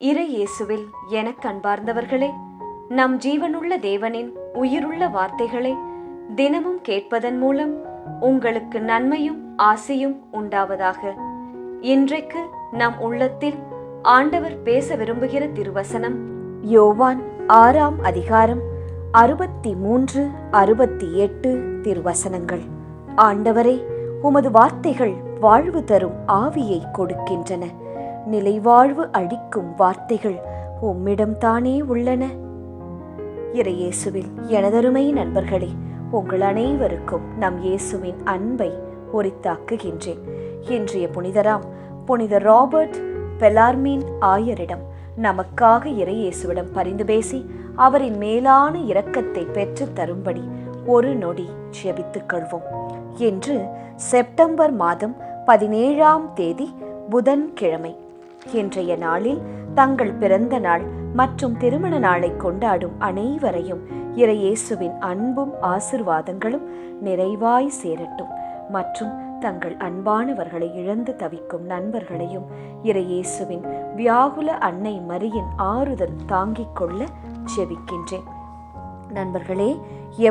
இறை இயேசுவில் எனக் அன்பார்ந்தவர்களே, நம் ஜீவனுள்ள தேவனின் உயிருள்ள வார்த்தைகளை தினமும் கேட்பதன் மூலம் உங்களுக்கு நன்மையும் ஆசையும் உண்டாவதாக. இன்றைக்கு நம் உள்ளத்தில் ஆண்டவர் பேச விரும்புகிற திருவசனம் யோவான் 6ஆம் அதிகாரம் 63, 68 திருவசனங்கள். ஆண்டவரே, உமது வார்த்தைகள் வாழ்வு தரும் ஆவியை கொடுக்கின்றன. நிலைவாழ்வு அளிக்கும் வார்த்தைகள் உம்மிடம்தானே உள்ளன. இறை இயேசுவில் எனதருமை நண்பர்களே, உங்கள் அனைவருக்கும் நம் இயேசுவின் அன்பை உரித்தாக்குகின்றேன். இன்றைய புனிதராம் புனித ராபர்ட் பெலார்மின் ஆயரிடம் நமக்காக இறை இயேசுவிடம் பரிந்து பேசி அவரின் மேலான இரக்கத்தை பெற்று தரும்படி ஒரு நொடி ஜெபித்துக் கொள்வோம். இன்று செப்டம்பர் மாதம் 17ஆம் தேதி புதன்கிழமை. இன்றைய நாளில் தங்கள் பிறந்த நாள் மற்றும் திருமண நாளை கொண்டாடும் அனைவரையும் இறை இயேசுவின் அன்பும் ஆசிர்வாதங்களும் நிறைவாய் சேரட்டும். மற்றும் தங்கள் அன்பானவர்களை இழந்து தவிக்கும் நண்பர்களையும் இறை இயேசுவின் வியாகுல அன்னை மரியின் ஆறுதல் தாங்கிக் கொள்ள ஜெபிக்கின்றேன். நண்பர்களே,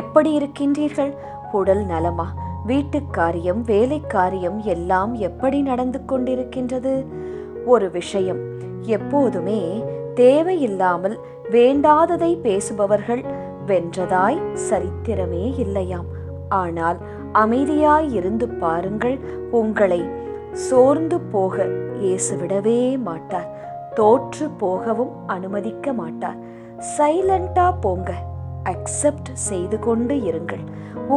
எப்படி இருக்கின்றீர்கள்? உடல் நலமா? வீட்டு காரியம், வேலை காரியம் எல்லாம் எப்படி நடந்து கொண்டிருக்கின்றது? ஒரு விஷயம், எப்போதுமே தேவையில்லாமல் வேண்டாததை பேசுபவர்கள் வென்றதாய் சரித்திரமே இல்லையாம். ஆனால் அமைதியாய் இருந்து பாருங்கள், உங்களை சோர்ந்து போக இயேசு விடவே மாட்டார். தோற்று போகவும் அனுமதிக்க மாட்டார். சைலண்டா போங்க, அக்செப்ட் செய்து கொண்டு இருங்கள்.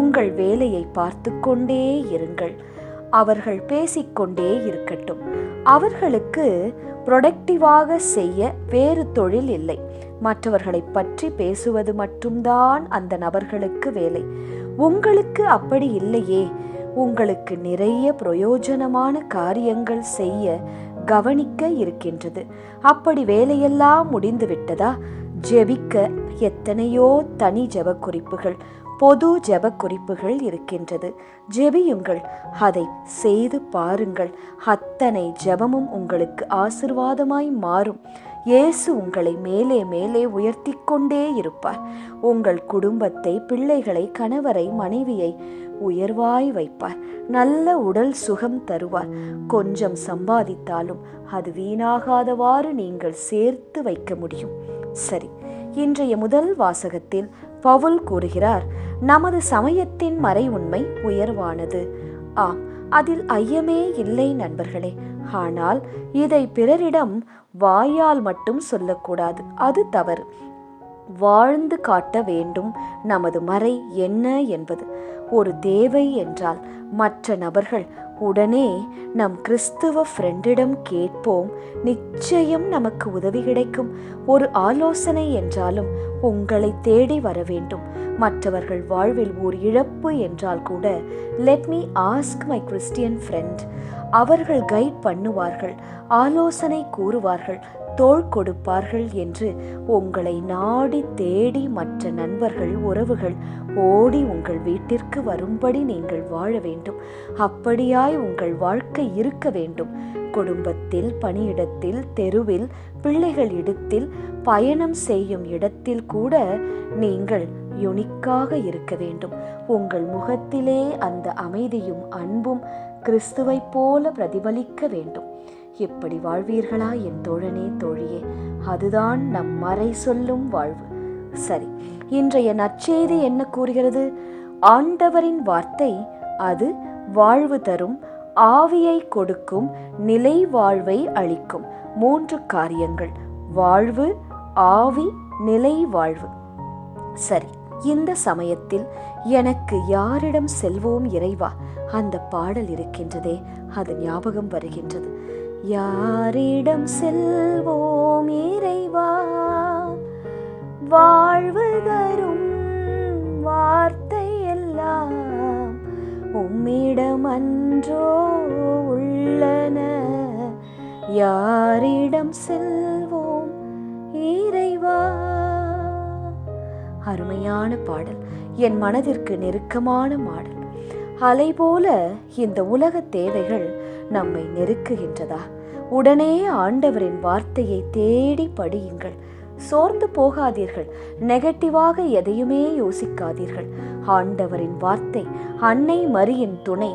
உங்கள் வேலையை பார்த்து கொண்டே இருங்கள். அவர்கள் பேசிக்கொண்டே இருக்கட்டும். அவர்களுக்கு ப்ரொடக்டிவாக செய்ய வேறு தொழில் இல்லை. மற்றவர்களை பற்றி பேசுவது மட்டும்தான் அந்த நபர்களுக்கு வேலை. உங்களுக்கு அப்படி இல்லையே. உங்களுக்கு நிறைய பிரயோஜனமான காரியங்கள் செய்ய கவனிக்க இருக்கின்றது. அப்படி வேலையெல்லாம் முடிந்து விட்டதா? ஜெபிக்க எத்தனையோ தனி ஜெப குறிப்புகள், பொது ஜெப குறிப்புகள் இருக்கின்றது. ஜெபியுங்கள், அதை செய்து பாருங்கள். அத்தனை ஜெபமும் உங்களுக்கு ஆசீர்வாதமாய் மாறும். இயேசு உங்களை மேலே மேலே உயர்த்தி கொண்டே இருப்பார். உங்கள் குடும்பத்தை, பிள்ளைகளை, கணவரை, மனைவியை உயர்வாய் வைப்பார். நல்ல உடல் சுகம் தருவார். கொஞ்சம் சம்பாதித்தாலும் அது வீணாகாதவாறு நீங்கள் சேர்த்து வைக்க முடியும். சரி, இன்றைய முதல் வாசகத்தில் பவுல் கூறுகிறார், நமது சமயத்தின் மறை உண்மை உயர்வானது. ஆம், அதில் ஐயமே இல்லை நண்பர்களே. ஆனால் இதை பிறரிடம் வாயால் மட்டும் சொல்லக்கூடாது. அது தவறு. வாழ்ந்து காட்ட வேண்டும் நமது மறை என்ன என்பது. ஒரு தேவை என்றால் மற்ற நபர்கள் உடனே நம் கிறிஸ்துவ ஃப்ரெண்டிடம் கேட்போம். நிச்சயம் நமக்கு உதவி கிடைக்கும். ஒரு ஆலோசனை என்றாலும் உங்களை தேடி வர வேண்டும். மற்றவர்கள் வாழ்வில் ஓர் இழப்பு என்றால் கூட let me ask my Christian friend. அவர்கள் கைட் பண்ணுவார்கள், ஆலோசனை கூறுவார்கள், தோள் கொடுப்பார்கள் என்று உங்களை நாடி தேடி மற்ற நண்பர்கள், உறவுகள் ஓடி உங்கள் வீட்டிற்கு வரும்படி நீங்கள் வாழ வேண்டும். அப்படியாய் உங்கள் வாழ்க்கை இருக்க வேண்டும். குடும்பத்தில், பணியிடத்தில், தெருவில், பிள்ளைகள் இடத்தில், பயணம் செய்யும் இடத்தில் கூட நீங்கள் யுனிக்காக இருக்க வேண்டும். உங்கள் முகத்திலே அந்த அமைதியும் அன்பும் கிறிஸ்துவை போல பிரதிபலிக்க வேண்டும். எப்படி வாழ்வீர்களா என் தோழனே, தோழியே? அதுதான் நம் மறை சொல்லும் வாழ்வு. சரி, இன்றைய நற்செய்தி என்ன கூறுகிறது? ஆண்டவரின் வார்த்தை அது வாழ்வு தரும், ஆவியை கொடுக்கும், நிலை வாழ்வை அளிக்கும். 3 காரியங்கள்: வாழ்வு, ஆவி, நிலை வாழ்வு. சரி, இந்த சமயத்தில் எனக்கு யாரிடம் செல்வோம் இறைவா? அந்த பாடல் இருக்கின்றதே, அது ஞாபகம் வருகின்றது. யாரிடம் செல்வோம் இறைவா? வாழ்வு தரும் வார்த்தை எல்லாம் உம்மிடம் அன்றோ உள்ளன. யாரிடம் செல்வோம் இறைவா? அருமையான பாடல், என் மனதிற்கு நெருக்கமான பாடல். அலை போல இந்த உலக தேவைகள் நம்மை நெருக்குகின்றதா? உடனே ஆண்டவரின் வார்த்தையை தேடி படியுங்கள். சோர்ந்து போகாதீர்கள். நெகட்டிவாக எதையுமே யோசிக்காதீர்கள். ஆண்டவரின் வார்த்தை, அன்னை மரியின் துணை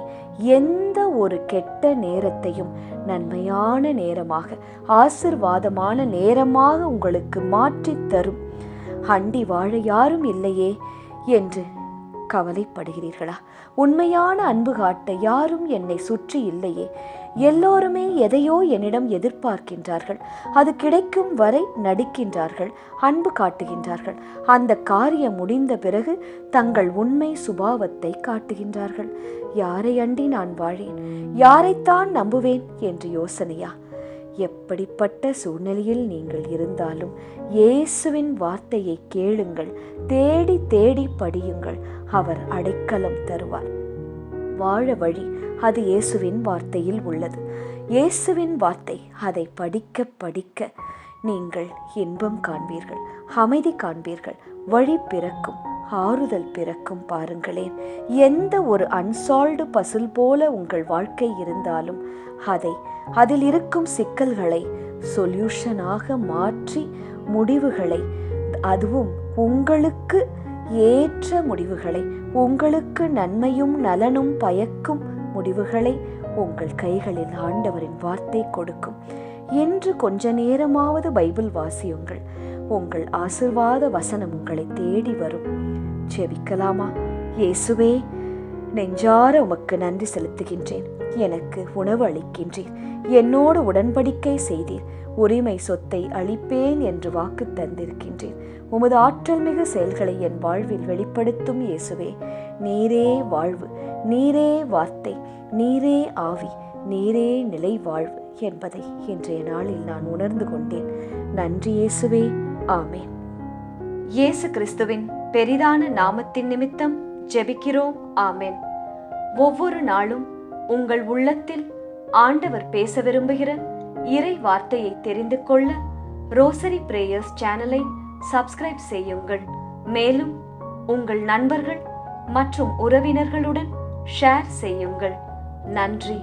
எந்த ஒரு கெட்ட நேரத்தையும் நன்மையான நேரமாக, ஆசிர்வாதமான நேரமாக உங்களுக்கு மாற்றித் தரும். அண்டி வாழ யாரும் இல்லையே என்று கவலைப்படுகிறீர்களா? உண்மையான அன்பு காட்ட யாரும் என்னை சுற்றி இல்லையே. எல்லோருமே எதையோ என்னிடம் எதிர்பார்க்கின்றார்கள். அது கிடைக்கும் வரை நடிக்கின்றார்கள், அன்பு காட்டுகின்றார்கள். அந்த காரியம் முடிந்த பிறகு தங்கள் உண்மை சுபாவத்தை காட்டுகின்றார்கள். யாரை அண்டி நான் வாழேன்? யாரைத்தான் நம்புவேன் என்று யோசனையா? எப்படிப்பட்ட சூழ்நிலையில் நீங்கள் இருந்தாலும் இயேசுவின் வார்த்தையை கேளுங்கள். தேடி தேடி படியுங்கள். அவர் அடைக்கலம் தருவார். வாழ வழி அது இயேசுவின் வார்த்தையில் உள்ளது. இயேசுவின் வார்த்தை, அதை படிக்க படிக்க நீங்கள் இன்பம் காண்பீர்கள், அமைதி காண்பீர்கள், வழி பிறக்கும், ஆறுதல் பிறக்கும். பாருங்களேன், எந்த ஒரு அன்சால்வ்டு பசில் போல உங்கள் வாழ்க்கை இருந்தாலும் அதில் இருக்கும் சிக்கல்களை சொல்யூஷனாக மாற்றி முடிவுகளை, அதுவும் உங்களுக்கு ஏற்ற முடிவுகளை, உங்களுக்கு நன்மையும் நலனும் பயக்கும் முடிவுகளை உங்கள் கைகளில் ஆண்டவரின் வார்த்தை கொடுக்கும். இன்று கொஞ்ச நேரமாவது பைபிள் வாசியுங்கள். உங்கள் ஆசீர்வாத வசனம் உங்களை தேடி வரும். ஜெபிக்கலாமா? இயேசுவே, நெஞ்சார உமக்கு நன்றி செலுத்துகின்றேன். எனக்கு உணவு அளிக்கின்றீர், என்னோடு உடன்படிக்கை செய்தீர், உரிமை சொத்தை அளிப்பேன் என்று வாக்கு தந்திருக்கின்றேன். உமது ஆற்றல் மிகு செயல்களை என் வாழ்வில் வெளிப்படுத்தும் இயேசுவே. நீரே வாழ்வு, நீரே வார்த்தை, நீரே ஆவி, நீரே நிலை வாழ்வு என்பதை இன்றைய நாளில் நான் உணர்ந்து கொண்டேன். நன்றி இயேசுவே. ஆமேன். இயேசு கிறிஸ்துவின் பெரிதான நாமத்தின் நிமித்தம் ஜெபிக்கிறோம். ஆமேன். ஒவ்வொரு நாளும் உங்கள் உள்ளத்தில் ஆண்டவர் பேச விரும்புகிற இறை வார்த்தையை தெரிந்து கொள்ள ரோசரி பிரேயர்ஸ் சேனலை சப்ஸ்கிரைப் செய்யுங்கள். மேலும் உங்கள் நண்பர்கள் மற்றும் உறவினர்களுடன் ஷேர் செய்யுங்கள். நன்றி.